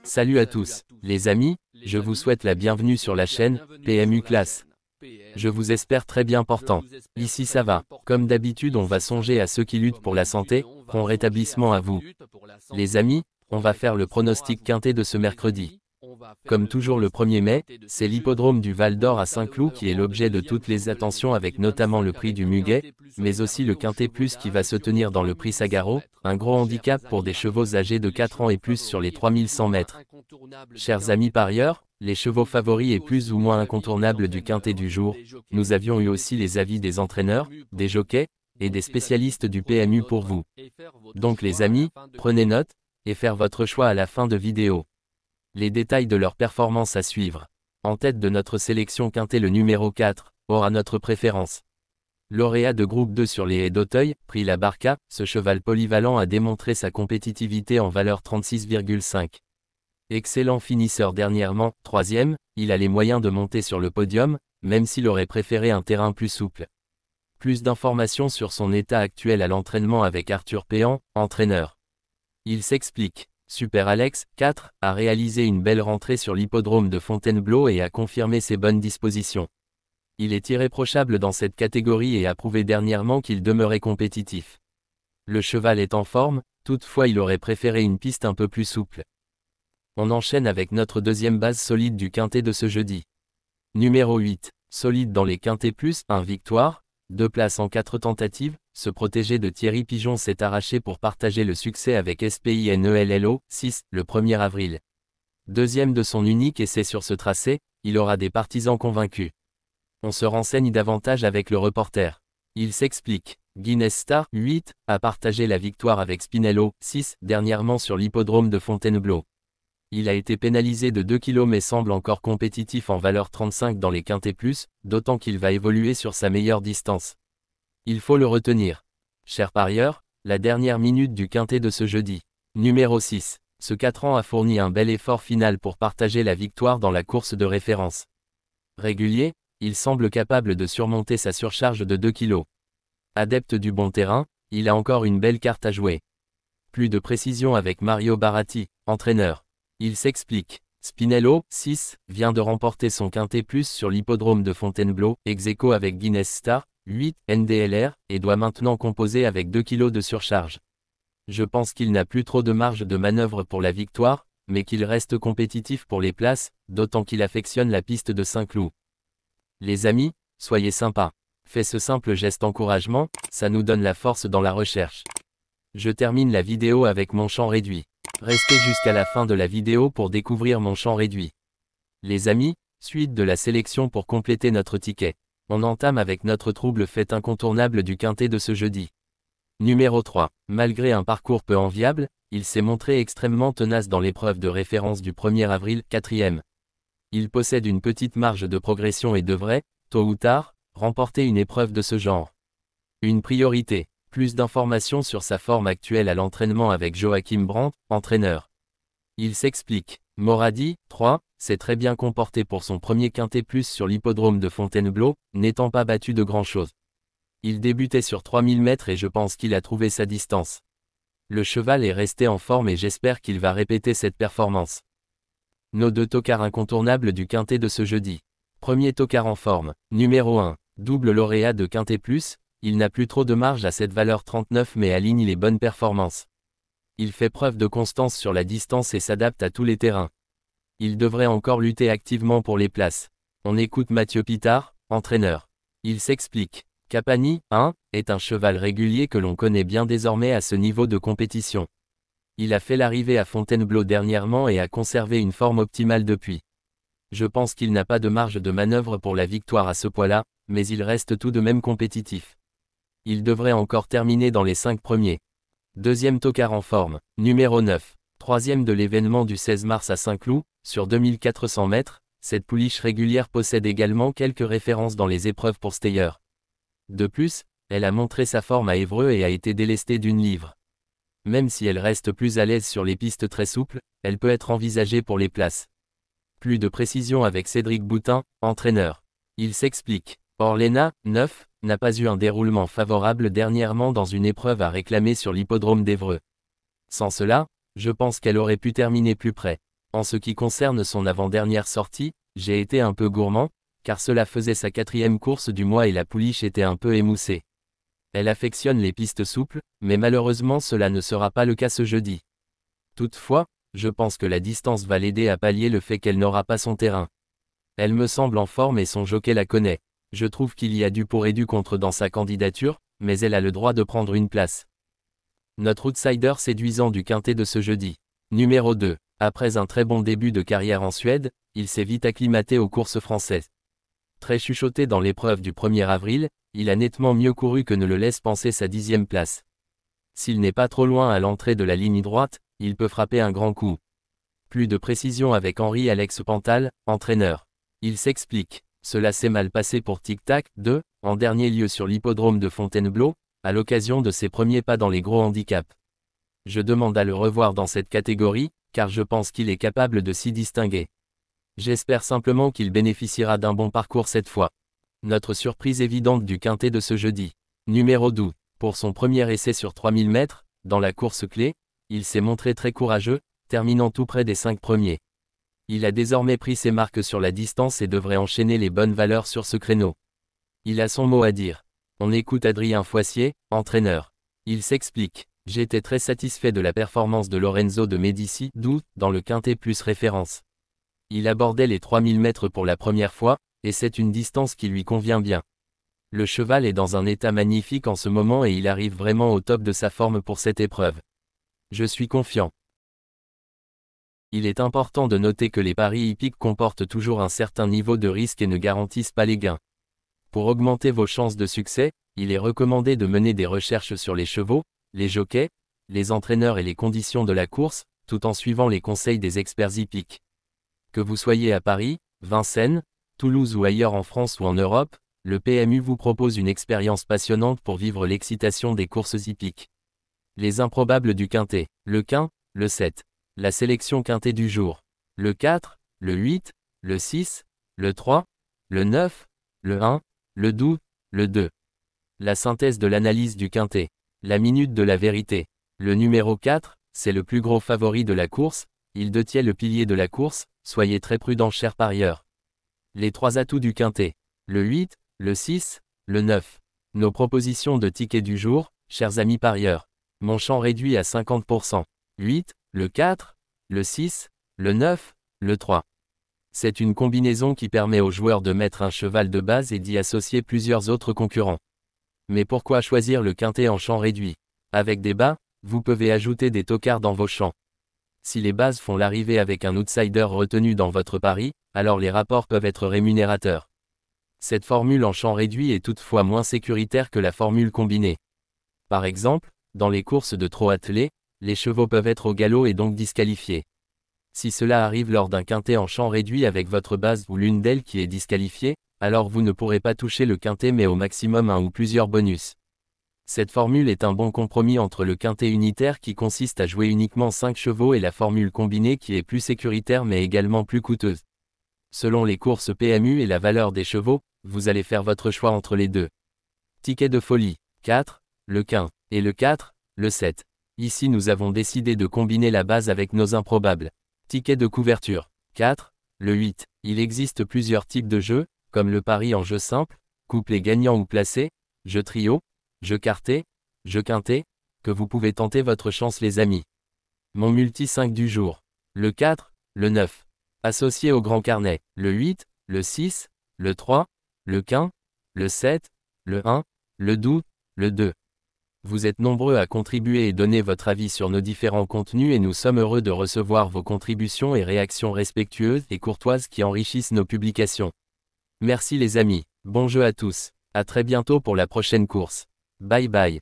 Salut à tous, les amis, je vous souhaite la bienvenue sur la chaîne PMU Classe. Je vous espère très bien portant. Ici ça va. Comme d'habitude, on va songer à ceux qui luttent pour la santé. Prompt rétablissement à vous. Les amis, on va faire le pronostic quintet de ce mercredi. Comme toujours le 1er mai, c'est l'hippodrome du Val d'Or à Saint-Cloud qui est l'objet de toutes les attentions avec notamment le prix du Muguet, mais aussi le quintet plus qui va se tenir dans le prix Sagaro, un gros handicap pour des chevaux âgés de 4 ans et plus sur les 3100 mètres. Chers amis parieurs, les chevaux favoris et plus ou moins incontournables du quintet du jour, nous avions eu aussi les avis des entraîneurs, des jockeys, et des spécialistes du PMU pour vous. Donc les amis, prenez note, et faire votre choix à la fin de vidéo. Les détails de leur performance à suivre. En tête de notre sélection quintet, le numéro 4, aura notre préférence. Lauréat de groupe 2 sur les haies d'Auteuil, prix la Barca, ce cheval polyvalent a démontré sa compétitivité en valeur 36,5. Excellent finisseur dernièrement, 3e, il a les moyens de monter sur le podium, même s'il aurait préféré un terrain plus souple. Plus d'informations sur son état actuel à l'entraînement avec Arthur Péan, entraîneur. Il s'explique. Super Alex, 4, a réalisé une belle rentrée sur l'hippodrome de Fontainebleau et a confirmé ses bonnes dispositions. Il est irréprochable dans cette catégorie et a prouvé dernièrement qu'il demeurait compétitif. Le cheval est en forme, toutefois il aurait préféré une piste un peu plus souple. On enchaîne avec notre deuxième base solide du quintet de ce jeudi. Numéro 8, solide dans les quintets plus, 1 victoire, 2 places en 4 tentatives, ce protégé de Thierry Pigeon s'est arraché pour partager le succès avec SPINELLO, 6, le 1er avril. Deuxième de son unique essai sur ce tracé, il aura des partisans convaincus. On se renseigne davantage avec le reporter. Il s'explique. Guinness Star, 8, a partagé la victoire avec Spinello, 6, dernièrement sur l'hippodrome de Fontainebleau. Il a été pénalisé de 2 kg mais semble encore compétitif en valeur 35 dans les quintets plus, d'autant qu'il va évoluer sur sa meilleure distance. Il faut le retenir. Chers parieurs, la dernière minute du quintet de ce jeudi. Numéro 6. Ce 4 ans a fourni un bel effort final pour partager la victoire dans la course de référence. Régulier, il semble capable de surmonter sa surcharge de 2 kg. Adepte du bon terrain, il a encore une belle carte à jouer. Plus de précision avec Mario Baratti, entraîneur. Il s'explique. Spinello, 6, vient de remporter son quintet plus sur l'hippodrome de Fontainebleau, ex-aequo avec Guinness Star, 8, NDLR, et doit maintenant composer avec 2 kg de surcharge. Je pense qu'il n'a plus trop de marge de manœuvre pour la victoire, mais qu'il reste compétitif pour les places, d'autant qu'il affectionne la piste de Saint-Cloud. Les amis, soyez sympas. Faites ce simple geste encouragement, ça nous donne la force dans la recherche. Je termine la vidéo avec mon champ réduit. Restez jusqu'à la fin de la vidéo pour découvrir mon champ réduit. Les amis, suite de la sélection pour compléter notre ticket. On entame avec notre trouble fait incontournable du quintet de ce jeudi. Numéro 3. Malgré un parcours peu enviable, il s'est montré extrêmement tenace dans l'épreuve de référence du 1er avril, 4e. Il possède une petite marge de progression et devrait, tôt ou tard, remporter une épreuve de ce genre. Une priorité. Plus d'informations sur sa forme actuelle à l'entraînement avec Joachim Brandt, entraîneur. Il s'explique. Moradi, 3, s'est très bien comporté pour son premier quintet plus sur l'hippodrome de Fontainebleau, n'étant pas battu de grand-chose. Il débutait sur 3000 mètres et je pense qu'il a trouvé sa distance. Le cheval est resté en forme et j'espère qu'il va répéter cette performance. Nos deux tocards incontournables du quintet de ce jeudi. Premier tocard en forme. Numéro 1, double lauréat de quintet plus. Il n'a plus trop de marge à cette valeur 39 mais aligne les bonnes performances. Il fait preuve de constance sur la distance et s'adapte à tous les terrains. Il devrait encore lutter activement pour les places. On écoute Mathieu Pitard, entraîneur. Il s'explique. Capani, 1, est un cheval régulier que l'on connaît bien désormais à ce niveau de compétition. Il a fait l'arrivée à Fontainebleau dernièrement et a conservé une forme optimale depuis. Je pense qu'il n'a pas de marge de manœuvre pour la victoire à ce poids-là, mais il reste tout de même compétitif. Il devrait encore terminer dans les 5 premiers. Deuxième tocard en forme, numéro 9, troisième de l'événement du 16 mars à Saint-Cloud, sur 2400 mètres, cette pouliche régulière possède également quelques références dans les épreuves pour Steyer. De plus, elle a montré sa forme à Évreux et a été délestée d'une livre. Même si elle reste plus à l'aise sur les pistes très souples, elle peut être envisagée pour les places. Plus de précision avec Cédric Boutin, entraîneur. Il s'explique. Orléna, 9, n'a pas eu un déroulement favorable dernièrement dans une épreuve à réclamer sur l'hippodrome d'Évreux. Sans cela, je pense qu'elle aurait pu terminer plus près. En ce qui concerne son avant-dernière sortie, j'ai été un peu gourmand, car cela faisait sa 4e course du mois et la pouliche était un peu émoussée. Elle affectionne les pistes souples, mais malheureusement cela ne sera pas le cas ce jeudi. Toutefois, je pense que la distance va l'aider à pallier le fait qu'elle n'aura pas son terrain. Elle me semble en forme et son jockey la connaît. Je trouve qu'il y a du pour et du contre dans sa candidature, mais elle a le droit de prendre une place. Notre outsider séduisant du quintet de ce jeudi. Numéro 2. Après un très bon début de carrière en Suède, il s'est vite acclimaté aux courses françaises. Très chuchoté dans l'épreuve du 1er avril, il a nettement mieux couru que ne le laisse penser sa 10e place. S'il n'est pas trop loin à l'entrée de la ligne droite, il peut frapper un grand coup. Plus de précision avec Henri-Alex Pantal, entraîneur. Il s'explique. Cela s'est mal passé pour Tic Tac 2, en dernier lieu sur l'hippodrome de Fontainebleau, à l'occasion de ses premiers pas dans les gros handicaps. Je demande à le revoir dans cette catégorie, car je pense qu'il est capable de s'y distinguer. J'espère simplement qu'il bénéficiera d'un bon parcours cette fois. Notre surprise évidente du quintet de ce jeudi. Numéro 12. Pour son premier essai sur 3000 mètres, dans la course clé, il s'est montré très courageux, terminant tout près des 5 premiers. Il a désormais pris ses marques sur la distance et devrait enchaîner les bonnes valeurs sur ce créneau. Il a son mot à dire. On écoute Adrien Foissier, entraîneur. Il s'explique. J'étais très satisfait de la performance de Lorenzo de Medici, dans le quintet plus référence. Il abordait les 3000 mètres pour la première fois, et c'est une distance qui lui convient bien. Le cheval est dans un état magnifique en ce moment et il arrive vraiment au top de sa forme pour cette épreuve. Je suis confiant. Il est important de noter que les paris hippiques comportent toujours un certain niveau de risque et ne garantissent pas les gains. Pour augmenter vos chances de succès, il est recommandé de mener des recherches sur les chevaux, les jockeys, les entraîneurs et les conditions de la course, tout en suivant les conseils des experts hippiques. Que vous soyez à Paris, Vincennes, Toulouse ou ailleurs en France ou en Europe, le PMU vous propose une expérience passionnante pour vivre l'excitation des courses hippiques. Les improbables du quintet, le quin, le 7. La sélection quintet du jour. Le 4, le 8, le 6, le 3, le 9, le 1, le 12, le 2. La synthèse de l'analyse du quintet. La minute de la vérité. Le numéro 4, c'est le plus gros favori de la course, il détient le pilier de la course, soyez très prudents chers parieurs. Les 3 atouts du quintet. Le 8, le 6, le 9. Nos propositions de tickets du jour, chers amis parieurs. Mon champ réduit à 50%. 8, le 4, le 6, le 9, le 3. C'est une combinaison qui permet aux joueurs de mettre un cheval de base et d'y associer plusieurs autres concurrents. Mais pourquoi choisir le quintet en champ réduit? Avec des bas, vous pouvez ajouter des tocards dans vos champs. Si les bases font l'arrivée avec un outsider retenu dans votre pari, alors les rapports peuvent être rémunérateurs. Cette formule en champ réduit est toutefois moins sécuritaire que la formule combinée. Par exemple, dans les courses de trot attelé, les chevaux peuvent être au galop et donc disqualifiés. Si cela arrive lors d'un quintet en champ réduit avec votre base ou l'une d'elles qui est disqualifiée, alors vous ne pourrez pas toucher le quintet mais au maximum un ou plusieurs bonus. Cette formule est un bon compromis entre le quintet unitaire qui consiste à jouer uniquement 5 chevaux et la formule combinée qui est plus sécuritaire mais également plus coûteuse. Selon les courses PMU et la valeur des chevaux, vous allez faire votre choix entre les deux. Ticket de folie, 4, le quin, et le 4, le 7. Ici nous avons décidé de combiner la base avec nos improbables. Ticket de couverture, 4, le 8. Il existe plusieurs types de jeux, comme le pari en jeu simple, couplet gagnant ou placé, jeu trio, jeu quarté, jeu quintet, que vous pouvez tenter votre chance les amis. Mon multi 5 du jour. Le 4, le 9. Associé au grand carnet, le 8, le 6, le 3, le quin, le 7, le 1, le 12, le 2. Vous êtes nombreux à contribuer et donner votre avis sur nos différents contenus et nous sommes heureux de recevoir vos contributions et réactions respectueuses et courtoises qui enrichissent nos publications. Merci les amis, bon jeu à tous. À très bientôt pour la prochaine course. Bye bye.